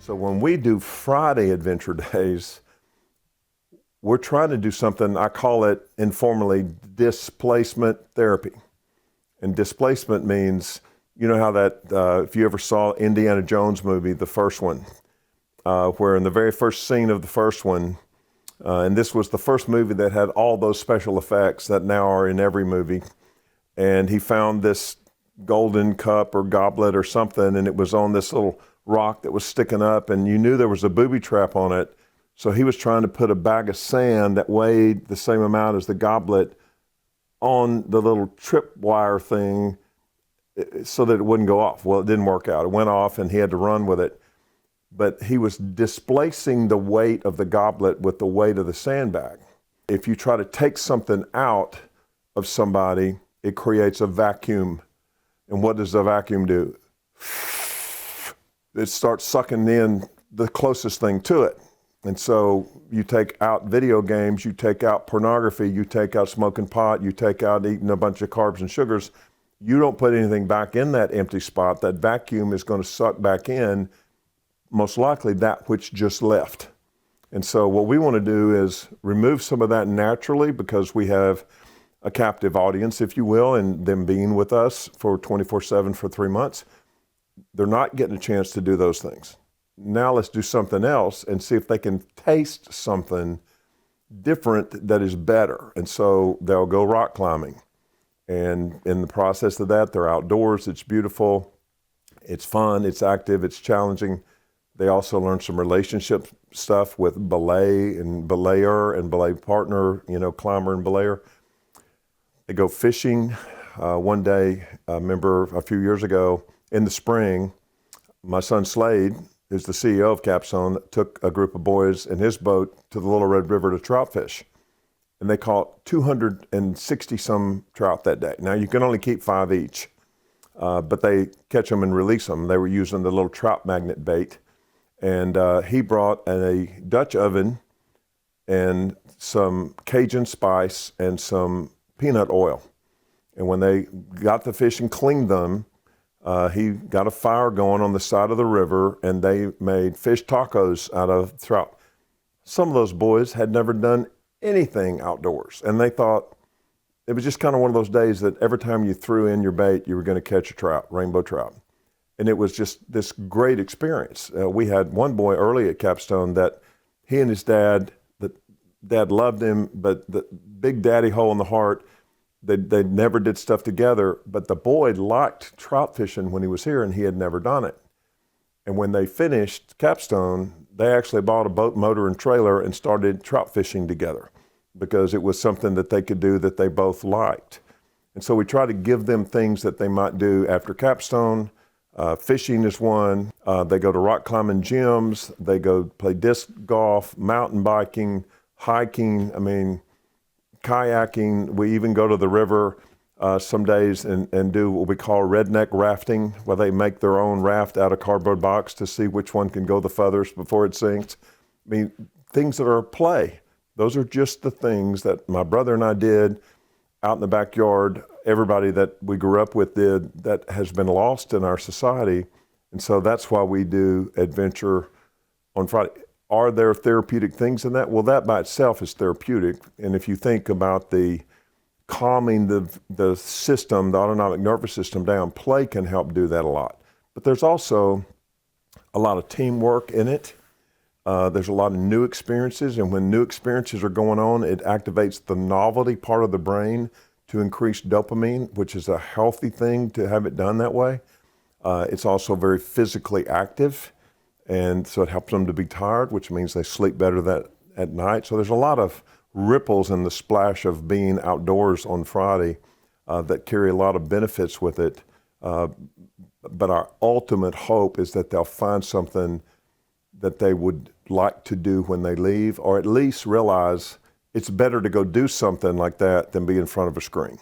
So when we do Friday adventure days, we're trying to do something, I call it informally displacement therapy. And displacement means, you know how that, if you ever saw Indiana Jones movie, the first one, where in the very first scene of the first one, and this was the first movie that had all those special effects that now are in every movie. And he found this golden cup or goblet or something, and it was on this little rock that was sticking up, and you knew there was a booby trap on it. So he was trying to put a bag of sand that weighed the same amount as the goblet on the little tripwire thing so that it wouldn't go off. Well, it didn't work out. It went off and he had to run with it. But he was displacing the weight of the goblet with the weight of the sandbag. If you try to take something out of somebody, it creates a vacuum. And what does the vacuum do? It starts sucking in the closest thing to it. And so you take out video games, you take out pornography, you take out smoking pot, you take out eating a bunch of carbs and sugars. You don't put anything back in that empty spot. That vacuum is going to suck back in, most likely that which just left. And so what we want to do is remove some of that naturally, because we have a captive audience, if you will, and them being with us for 24/7 for 3 months. They're not getting a chance to do those things. Now let's do something else and see if they can taste something different that is better. And so they'll go rock climbing. And in the process of that, they're outdoors, it's beautiful, it's fun, it's active, it's challenging. They also learn some relationship stuff with belay and belayer and belay partner, climber and belayer. They go fishing. One day, I remember a few years ago in the spring, my son Slade, who's the CEO of Capstone, took a group of boys in his boat to the Little Red River to trout fish. And they caught 260 some trout that day. Now you can only keep 5 each, but they catch them and release them. They were using the little trout magnet bait. And he brought a Dutch oven and some Cajun spice and some peanut oil. And when they got the fish and cleaned them, he got a fire going on the side of the river, and they made fish tacos out of trout. Some of those boys had never done anything outdoors, and they thought it was just kind of one of those days that every time you threw in your bait, you were going to catch a trout, rainbow trout. And it was just this great experience. We had one boy early at Capstone that he and his dad, the dad loved him, but the big daddy hole in the heart, they never did stuff together, but the boy liked trout fishing when he was here, and he had never done it. And when they finished Capstone, they actually bought a boat motor and trailer and started trout fishing together, because it was something that they could do that they both liked. And so we try to give them things that they might do after Capstone. Fishing is one. They go to rock climbing gyms. They go play disc golf, mountain biking, hiking, kayaking. We even go to the river some days and do what we call redneck rafting, where they make their own raft out of cardboard box to see which one can go the furthest before it sinks. Things that are play. Those are just the things that my brother and I did out in the backyard. Everybody that we grew up with did, that has been lost in our society. And so that's why we do adventure on Friday. Are there therapeutic things in that? Well, that by itself is therapeutic. And if you think about the calming the system, the autonomic nervous system down, play can help do that a lot. But there's also a lot of teamwork in it. There's a lot of new experiences, and when new experiences are going on, it activates the novelty part of the brain to increase dopamine, which is a healthy thing to have it done that way. It's also very physically active, and so it helps them to be tired, which means they sleep better at night. So there's a lot of ripples in the splash of being outdoors on Friday that carry a lot of benefits with it. But our ultimate hope is that they'll find something that they would like to do when they leave, or at least realize it's better to go do something like that than be in front of a screen.